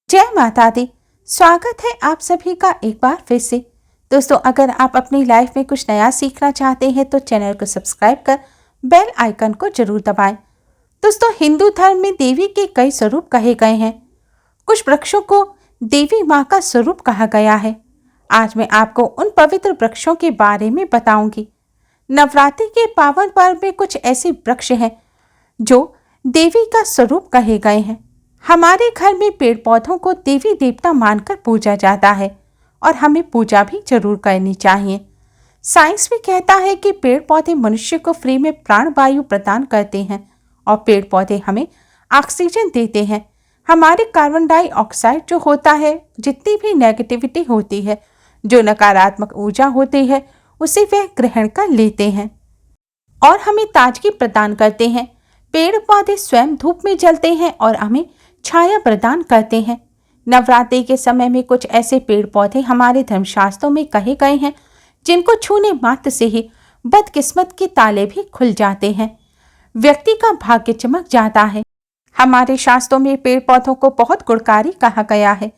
जय माता दी। स्वागत है आप सभी का एक बार फिर से। दोस्तों, अगर आप अपनी लाइफ में कुछ नया सीखना चाहते हैं तो चैनल को सब्सक्राइब कर बेल आइकन को जरूर दबाएं। दोस्तों, हिंदू धर्म में देवी के कई स्वरूप कहे गए हैं। कुछ वृक्षों को देवी माँ का स्वरूप कहा गया है। आज मैं आपको उन पवित्र वृक्षों के बारे में बताऊंगी। नवरात्रि के पावन पर्व में कुछ ऐसे वृक्ष हैं जो देवी का स्वरूप कहे गए हैं। हमारे घर में पेड़ पौधों को देवी देवता मानकर पूजा जाता है और हमें पूजा भी जरूर करनी चाहिए। साइंस भी कहता है कि पेड़ पौधे मनुष्य को फ्री में प्राण वायु प्रदान करते हैं और पेड़ पौधे हमें ऑक्सीजन देते हैं। हमारे कार्बन डाइऑक्साइड जो होता है, जितनी भी नेगेटिविटी होती है, जो नकारात्मक ऊर्जा होती है, उसे वह ग्रहण कर लेते हैं और हमें ताजगी प्रदान करते हैं। पेड़ पौधे स्वयं धूप में जलते हैं और हमें छाया प्रदान करते हैं। नवरात्रि के समय में कुछ ऐसे पेड़ पौधे हमारे धर्मशास्त्रों में कहे गए हैं जिनको छूने मात्र से ही बदकिस्मत के ताले भी खुल जाते हैं, व्यक्ति का भाग्य चमक जाता है। हमारे शास्त्रों में पेड़ पौधों को बहुत गुणकारी कहा गया है।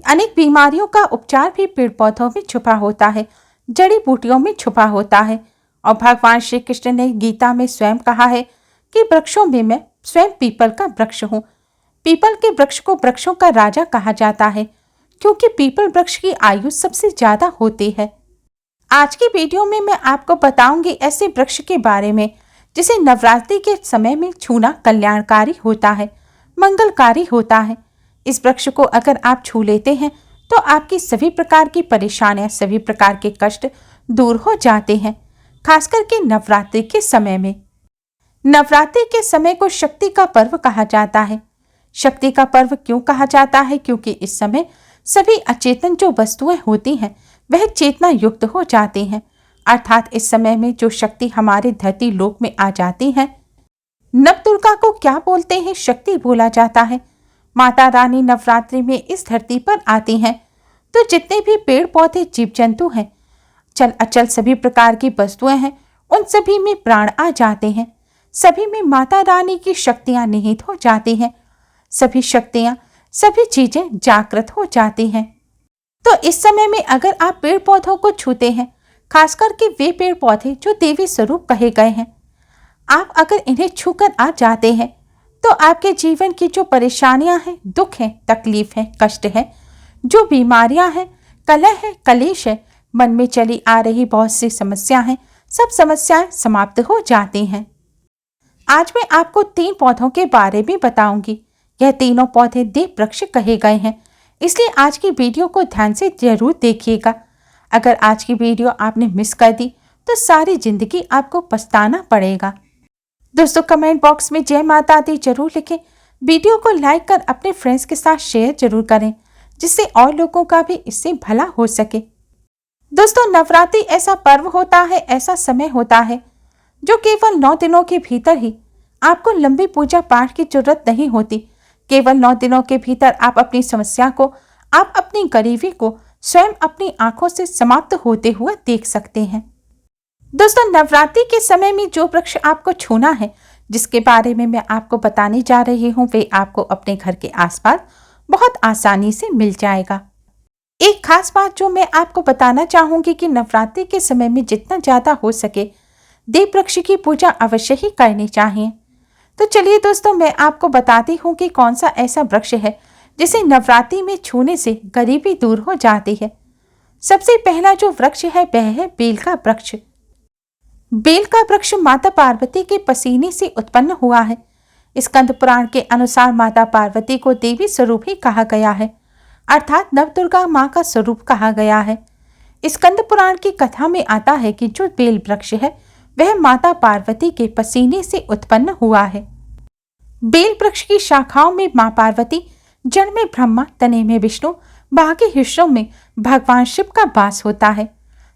अनेक बीमारियों का उपचार भी पेड़ पौधों में छुपा होता है, जड़ी बूटियों में छुपा होता है। और भगवान श्री कृष्ण ने गीता में स्वयं कहा है कि वृक्षों में मैं स्वयं पीपल का वृक्ष हूँ। पीपल के वृक्ष को वृक्षों का राजा कहा जाता है क्योंकि पीपल वृक्ष की आयु सबसे ज्यादा होती है। आज की वीडियो में मैं आपको बताऊंगी ऐसे वृक्ष के बारे में जिसे नवरात्रि के समय में छूना कल्याणकारी होता है, मंगलकारी होता है। इस वृक्ष को अगर आप छू लेते हैं तो आपकी सभी प्रकार की परेशानियां, सभी प्रकार के कष्ट दूर हो जाते हैं, खास करके नवरात्रि के समय में। नवरात्रि के समय को शक्ति का पर्व कहा जाता है। शक्ति का पर्व क्यों कहा जाता है? क्योंकि इस समय सभी अचेतन जो वस्तुएं होती हैं वह चेतना युक्त हो जाती हैं। अर्थात इस समय में जो शक्ति हमारे धरती लोक में आ जाती है, नवदुर्गा को क्या बोलते हैं? शक्ति बोला जाता है। माता रानी नवरात्रि में इस धरती पर आती हैं तो जितने भी पेड़ पौधे, जीव जंतु हैं, चल अचल सभी प्रकार की वस्तुएं हैं, उन सभी में प्राण आ जाते हैं। सभी में माता रानी की शक्तियां निहित हो जाती हैं। सभी शक्तियां, सभी चीजें जागृत हो जाती हैं। तो इस समय में अगर आप पेड़ पौधों को छूते हैं, खास करके वे पेड़ पौधे जो देवी स्वरूप कहे गए हैं, आप अगर इन्हें छूकर आ जाते हैं तो आपके जीवन की जो परेशानियां हैं, दुख हैं, तकलीफ है, कष्ट है, जो बीमारियां हैं, कलह है, कलेश है, मन में चली आ रही बहुत सी समस्या हैं, सब समस्याएं समाप्त हो जाती हैं। आज मैं आपको 3 पौधों के बारे में बताऊंगी। यह तीनों पौधे देव वृक्ष कहे गए हैं, इसलिए आज की वीडियो को ध्यान से जरूर देखिएगा। अगर आज की वीडियो आपने मिस कर दी तो सारी जिंदगी आपको पछताना पड़ेगा। दोस्तों, कमेंट बॉक्स में जय माता दी जरूर लिखें। वीडियो को लाइक कर अपने फ्रेंड्स के साथ शेयर जरूर करें, जिससे और लोगों का भी इससे भला हो सके। दोस्तों, नवरात्रि ऐसा पर्व होता है, ऐसा समय होता है जो केवल 9 दिनों के भीतर ही, आपको लंबी पूजा पाठ की जरूरत नहीं होती। केवल 9 दिनों के भीतर आप अपनी समस्या को, आप अपनी गरीबी को स्वयं अपनी आंखों से समाप्त होते हुए देख सकते हैं। दोस्तों, नवरात्रि के समय में जो वृक्ष आपको छूना है, जिसके बारे में मैं आपको बताने जा रही हूँ, वे आपको अपने घर के आसपास बहुत आसानी से मिल जाएगा। एक खास बात जो मैं आपको बताना चाहूंगी कि नवरात्रि के समय में जितना ज्यादा हो सके देव वृक्ष की पूजा अवश्य ही करनी चाहिए। तो चलिए दोस्तों, मैं आपको बताती हूँ कि कौन सा ऐसा वृक्ष है जिसे नवरात्रि में छूने से गरीबी दूर हो जाती है। सबसे पहला जो वृक्ष है वह है बेल का वृक्ष। बेल का वृक्ष माता पार्वती के पसीने से उत्पन्न हुआ है। स्कंद पुराण के अनुसार माता पार्वती को देवी स्वरूप ही कहा गया है, अर्थात नवदुर्गा माँ का स्वरूप कहा गया है। स्कंद पुराण की कथा में आता है कि जो बेल वृक्ष है वह माता पार्वती के पसीने से उत्पन्न हुआ है। बेल वृक्ष की शाखाओं में मां पार्वती, जड़ में ब्रह्मा, तने में विष्णु, बाकी हिस्सों में भगवान शिव का वास होता है।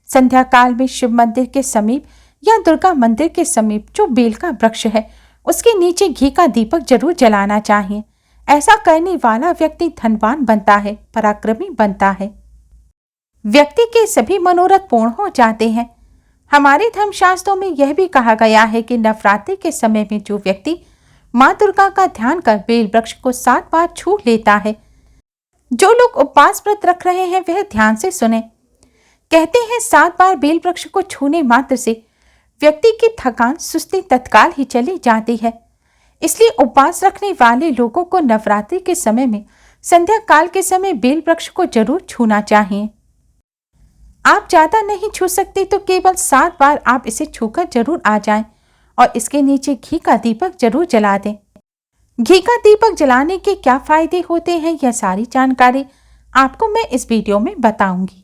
संध्या काल में शिव मंदिर के समीप या दुर्गा मंदिर के समीप जो बेल का वृक्ष है, उसके नीचे घी का दीपक जरूर जलाना चाहिए। ऐसा करने वाला व्यक्ति धनवान बनता है, पराक्रमी बनता है। व्यक्ति के सभी मनोरथ पूर्ण हो जाते हैं। हमारे धर्मशास्त्रों में यह भी कहा गया है कि नवरात्रि के समय में जो व्यक्ति माँ दुर्गा का ध्यान कर बेल वृक्ष को 7 बार छू लेता है, जो लोग उपवास व्रत रख रहे हैं वह ध्यान से सुने। कहते हैं 7 बार बेल वृक्ष को छूने मात्र से व्यक्ति की थकान सुस्ती तत्काल ही चली जाती है। इसलिए उपवास रखने वाले लोगों को नवरात्रि के समय में संध्या काल के समय बेल वृक्ष को जरूर छूना चाहिए। आप ज्यादा नहीं छू सकते तो केवल 7 बार आप इसे छूकर जरूर आ जाएं और इसके नीचे घी का दीपक जरूर जला दें। घी का दीपक जलाने के क्या फायदे होते हैं, यह सारी जानकारी आपको मैं इस वीडियो में बताऊंगी।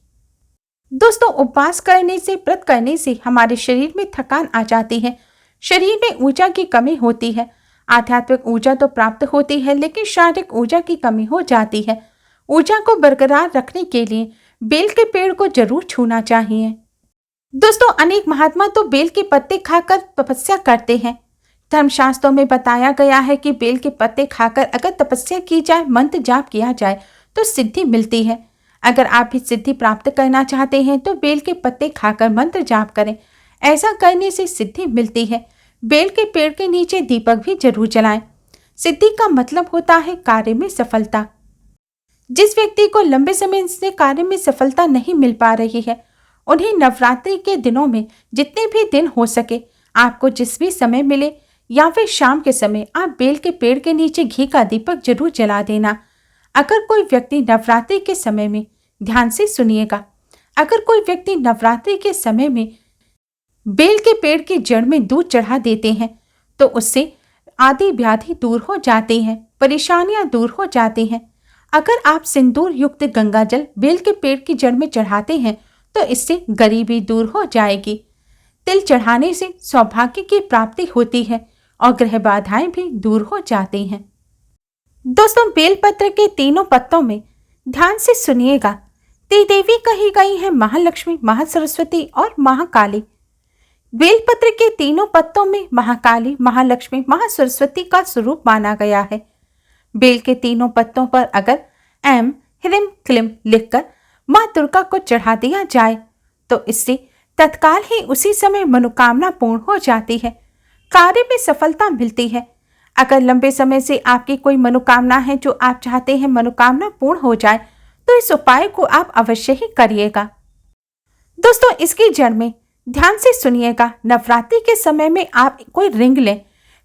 दोस्तों, उपवास करने से, व्रत करने से हमारे शरीर में थकान आ जाती है, शरीर में ऊर्जा की कमी होती है। आध्यात्मिक ऊर्जा तो प्राप्त होती है लेकिन शारीरिक ऊर्जा की कमी हो जाती है। ऊर्जा को बरकरार रखने के लिए बेल के पेड़ को जरूर छूना चाहिए। दोस्तों, अनेक महात्मा तो बेल के पत्ते खाकर तपस्या करते हैं। धर्मशास्त्रों में बताया गया है कि बेल के पत्ते खाकर अगर तपस्या की जाए, मंत्र जाप किया जाए तो सिद्धि मिलती है। अगर आप भी सिद्धि प्राप्त करना चाहते हैं तो बेल के पत्ते खाकर मंत्र जाप करें, ऐसा करने से सिद्धि मिलती है। बेल के पेड़ के नीचे दीपक भी जरूर जलाएं। सिद्धि का मतलब होता है कार्य में सफलता। जिस व्यक्ति को लंबे समय से कार्य में सफलता नहीं मिल पा रही है, उन्हें नवरात्रि के दिनों में जितने भी दिन हो सके, आपको जिस भी समय मिले या फिर शाम के समय, आप बेल के पेड़ के नीचे घी का दीपक जरूर जला देना। अगर कोई व्यक्ति नवरात्रि के समय में, ध्यान से सुनिएगा, अगर कोई व्यक्ति नवरात्रि के समय में बेल के पेड़ की जड़ में दूध चढ़ा देते हैं तो उससे आदि व्याधि दूर हो जाती हैं, परेशानियां दूर हो जाती हैं। अगर आप सिंदूर युक्त गंगा जल बेल के पेड़ की जड़ में चढ़ाते हैं तो इससे गरीबी दूर हो जाएगी। तिल चढ़ाने से सौभाग्य की प्राप्ति होती है और ग्रह बाधाएं भी दूर हो जाती हैं। दोस्तों, बेलपत्र के तीनों पत्तों में ध्यान से सुनिएगा, त्रिदेवी कही गई है, महालक्ष्मी, महासरस्वती और महाकाली। बेलपत्र के तीनों पत्तों में महाकाली, महालक्ष्मी, महासरस्वती का स्वरूप माना गया है। बेल के तीनों पत्तों पर अगर एम ह्रीम क्लीम लिखकर मां दुर्गा को चढ़ा दिया जाए तो इससे तत्काल ही उसी समय मनोकामना पूर्ण हो जाती है, कार्य में सफलता मिलती है। अगर लंबे समय से आपकी कोई मनोकामना है जो आप चाहते हैं मनोकामना पूर्ण हो जाए तो इस उपाय को आप अवश्य ही करिएगा। दोस्तों, इसकी जड़ में ध्यान से सुनिएगा, नवरात्रि के समय में आप कोई रिंग लें।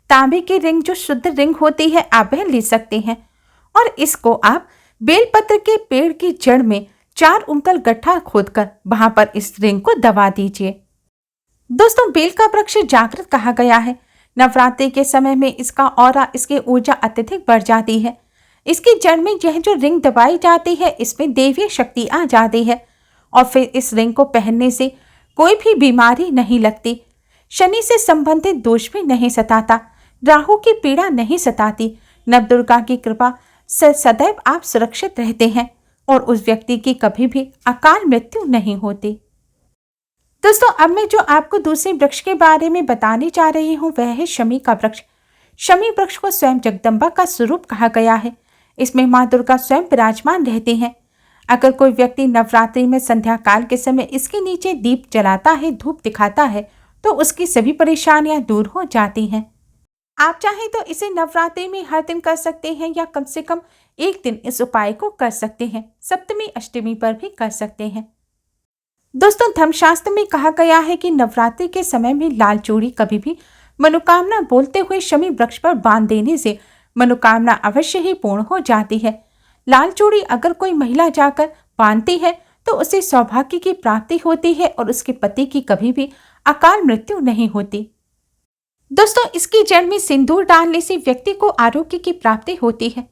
तांबे की रिंग जो शुद्ध रिंग होती है आप वह ले सकते हैं और इसको आप बेलपत्र के पेड़ की जड़ में 4 उंगल गड्ढा खोदकर वहां पर इस रिंग को दबा दीजिए। दोस्तों, बेल का वृक्ष जागृत कहा गया है। नवरात्रि के समय में इसका ऑरा, इसकी ऊर्जा अत्यधिक बढ़ जाती है। इसकी जड़ में यह जो रिंग दबाई जाती है इसमें देवीय शक्ति आ जाती है और फिर इस रिंग को पहनने से कोई भी बीमारी नहीं लगती, शनि से संबंधित दोष भी नहीं सताता, राहु की पीड़ा नहीं सताती, नवदुर्गा की कृपा से सदैव आप सुरक्षित रहते हैं और उस व्यक्ति की कभी भी अकाल मृत्यु नहीं होती। दोस्तों, अब मैं जो आपको दूसरे वृक्ष के बारे में बताने जा रही हूँ वह है शमी का वृक्ष। शमी वृक्ष को स्वयं जगदम्बा का स्वरूप कहा गया है। इसमें माँ दुर्गा स्वयं विराजमान रहती हैं। अगर कोई व्यक्ति नवरात्रि में संध्या काल के समय इसके नीचे दीप जलाता है, धूप दिखाता है तो उसकी सभी परेशानियां दूर हो जाती हैं। आप चाहें तो इसे नवरात्रि में हर दिन कर सकते हैं या कम से कम एक दिन इस उपाय को कर सकते हैं। सप्तमी अष्टमी पर भी कर सकते हैं। दोस्तों, धर्मशास्त्र में कहा गया है कि नवरात्रि के समय में लाल चूड़ी कभी भी मनोकामना बोलते हुए शमी वृक्ष पर बांध देने से मनोकामना अवश्य ही पूर्ण हो जाती है। लाल चूड़ी अगर कोई महिला जाकर बांधती है तो उसे सौभाग्य की प्राप्ति होती है और उसके पति की कभी भी अकाल मृत्यु नहीं होती। दोस्तों, इसकी जड़ में सिंदूर डालने से व्यक्ति को आरोग्य की प्राप्ति होती है।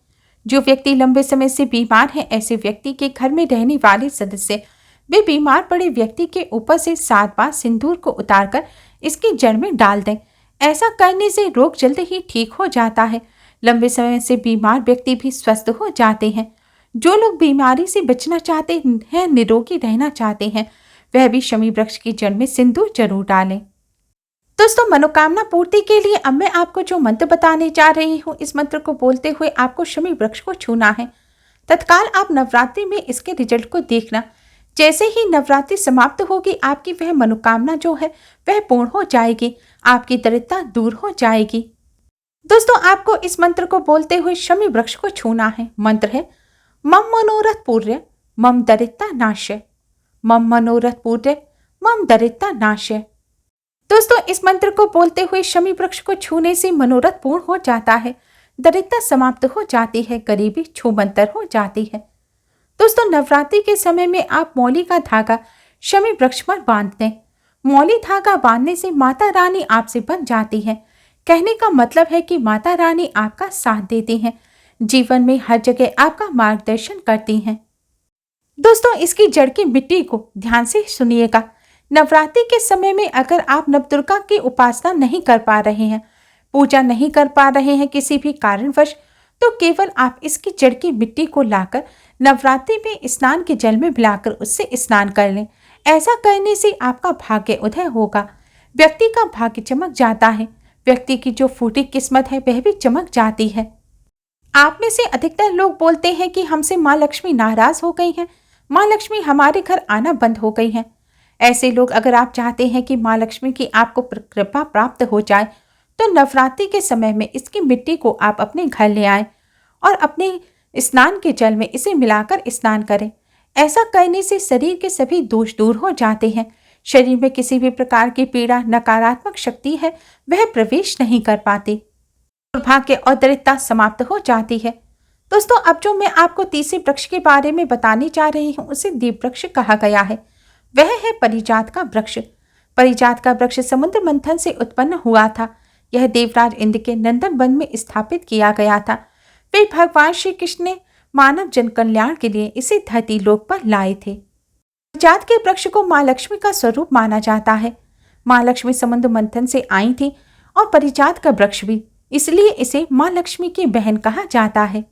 जो व्यक्ति लंबे समय से बीमार है, ऐसे व्यक्ति के घर में रहने वाले सदस्य वे बीमार पड़े व्यक्ति के ऊपर से 7 बार सिंदूर को उतारकर इसकी जड़ में डाल दें। ऐसा करने से रोग जल्द ही ठीक हो जाता है। लंबे समय से बीमार व्यक्ति भी स्वस्थ हो जाते हैं। जो लोग बीमारी से बचना चाहते हैं, निरोगी रहना चाहते हैं, वह भी शमी वृक्ष की जड़ में सिंदूर जरूर डालें। दोस्तों, मनोकामना पूर्ति के लिए अब मैं आपको जो मंत्र बताने जा रही हूँ, इस मंत्र को बोलते हुए आपको शमी वृक्ष को छूना है। तत्काल आप नवरात्रि में इसके रिजल्ट को देखना। जैसे ही नवरात्रि समाप्त होगी आपकी वह मनोकामना जो है वह पूर्ण हो जाएगी, आपकी दरिद्रता दूर हो जाएगी। दोस्तों, आपको इस मंत्र को बोलते हुए शमी वृक्ष को छूना है। मंत्र है मम मनोरथ पूर्य मम दरिद्रता नाश्य, मम मनोरथ पूर्य मम दरिद्रता नाश्य। दोस्तों, इस मंत्र को बोलते हुए शमी वृक्ष को छूने से मनोरथ पूर्ण हो जाता है, दरिद्रता समाप्त हो जाती है, गरीबी छूमंतर हो जाती है। दोस्तों, नवरात्रि के समय में आप मौली का धागा शमी वृक्ष पर बांध दें। मौली धागा बांधने से माता रानी आपसे बन जाती है। कहने का मतलब है कि माता रानी आपका साथ देती हैं, जीवन में हर जगह आपका मार्गदर्शन करती हैं। दोस्तों, इसकी जड़ की मिट्टी को ध्यान से सुनिएगा। नवरात्रि के समय में अगर आप नवदुर्गा की उपासना नहीं कर पा रहे हैं, पूजा नहीं कर पा रहे हैं किसी भी कारणवश, तो केवल आप इसकी जड़ की मिट्टी को लाकर नवरात्रि में स्नान के जल में मिलाकर उससे स्नान कर लें। ऐसा करने से आपका भाग्य उदय होगा, व्यक्ति का भाग्य चमक जाता है, व्यक्ति की जो फूटी किस्मत है वह भी चमक जाती है। आप में से अधिकतर लोग बोलते हैं कि हमसे माँ लक्ष्मी नाराज हो गई हैं, माँ लक्ष्मी हमारे घर आना बंद हो गई हैं। ऐसे लोग, अगर आप चाहते हैं कि माँ लक्ष्मी की आपको कृपा प्राप्त हो जाए, तो नवरात्रि के समय में इसकी मिट्टी को आप अपने घर ले आएं और अपने स्नान के जल में इसे मिलाकर स्नान करें। ऐसा करने से शरीर के सभी दोष दूर हो जाते हैं। शरीर में किसी भी प्रकार की पीड़ा, नकारात्मक शक्ति है वह प्रवेश नहीं कर पाती, दुर्भाग्य और दरिद्रता समाप्त हो जाती है। दोस्तों, अब जो मैं आपको तीसरे वृक्ष के बारे में बताने जा रही हूँ उसे दीप वृक्ष कहा गया है। वह है परिजात का वृक्ष। परिजात का वृक्ष समुद्र मंथन से उत्पन्न हुआ था। यह देवराज इंद्र के नंदन वन में स्थापित किया गया था। वे भगवान श्री कृष्ण ने मानव जन कल्याण के लिए इसे धरती लोक पर लाए थे। परिजात के वृक्ष को माँ लक्ष्मी का स्वरूप माना जाता है। माँ लक्ष्मी समुद्र मंथन से आई थी और परिजात का वृक्ष भी, इसलिए इसे माँ लक्ष्मी की बहन कहा जाता है।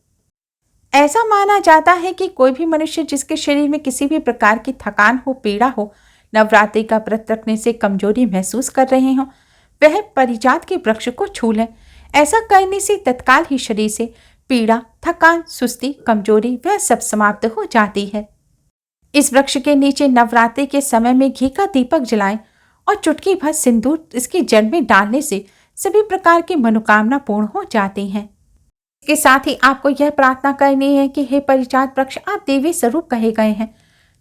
ऐसा माना जाता है कि कोई भी मनुष्य जिसके शरीर में किसी भी प्रकार की थकान हो, पीड़ा हो, नवरात्रि का व्रत रखने से कमजोरी महसूस कर रहे हो, वह परिजात के वृक्ष को छू लें। ऐसा करने से तत्काल ही शरीर से पीड़ा, थकान, सुस्ती, कमजोरी वह सब समाप्त हो जाती है। इस वृक्ष के नीचे नवरात्रि के समय में घी का दीपक जलाएं और चुटकी भर सिंदूर इसकी जड़ में डालने से सभी प्रकार की मनोकामना पूर्ण हो जाती हैं। इसके साथ ही आपको यह प्रार्थना करनी है कि हे परिजात वृक्ष, आप देवी स्वरूप कहे गए हैं,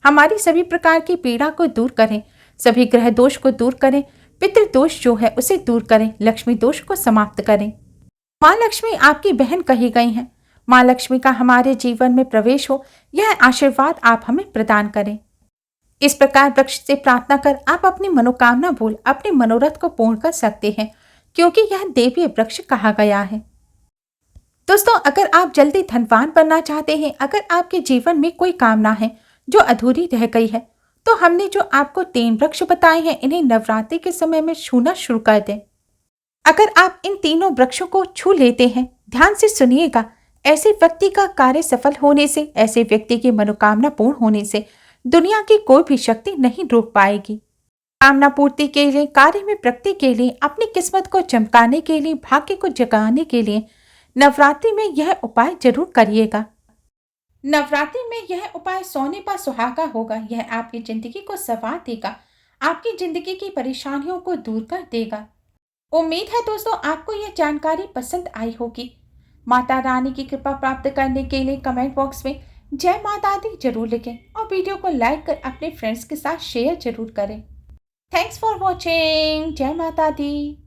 हमारी सभी प्रकार की पीड़ा को दूर करें, सभी ग्रह दोष को दूर करें, पितृदोष जो है उसे दूर करें, लक्ष्मी दोष को समाप्त करें। माँ लक्ष्मी आपकी बहन कही गई हैं। माँ लक्ष्मी का हमारे जीवन में प्रवेश हो, यह आशीर्वाद आप हमें प्रदान करें। इस प्रकार वृक्ष से प्रार्थना कर आप अपनी मनोकामना बोल अपने मनोरथ को पूर्ण कर सकते हैं, क्योंकि यह देवीय वृक्ष कहा गया है। दोस्तों, अगर आप जल्दी धनवान बनना चाहते हैं, अगर आपके जीवन में कोई कामना है जो अधूरी रह गई है, तो हमने जो आपको 3 वृक्ष बताए हैं, इन्हें नवरात्रि के समय में छूना शुरू कर दें। अगर आप इन तीनों वृक्षों को छू लेते हैं, ध्यान से सुनिएगा, ऐसे व्यक्ति का कार्य सफल होने से, ऐसे व्यक्ति की मनोकामना पूर्ण होने से दुनिया की कोई भी शक्ति नहीं रोक पाएगी। कामना पूर्ति के लिए, कार्य में प्रगति के लिए, अपनी किस्मत को चमकाने के लिए, भाग्य को जगाने के लिए नवरात्रि में यह उपाय जरूर करिएगा। नवरात्रि में यह उपाय सोने पर सुहागा होगा। यह आपकी जिंदगी को संवार देगा, आपकी जिंदगी की परेशानियों को दूर कर देगा। उम्मीद है दोस्तों आपको यह जानकारी पसंद आई होगी। माता रानी की कृपा प्राप्त करने के लिए कमेंट बॉक्स में जय माता दी जरूर लिखें और वीडियो को लाइक कर अपने फ्रेंड्स के साथ शेयर जरूर करें। Thanks for watching. जय माता दी।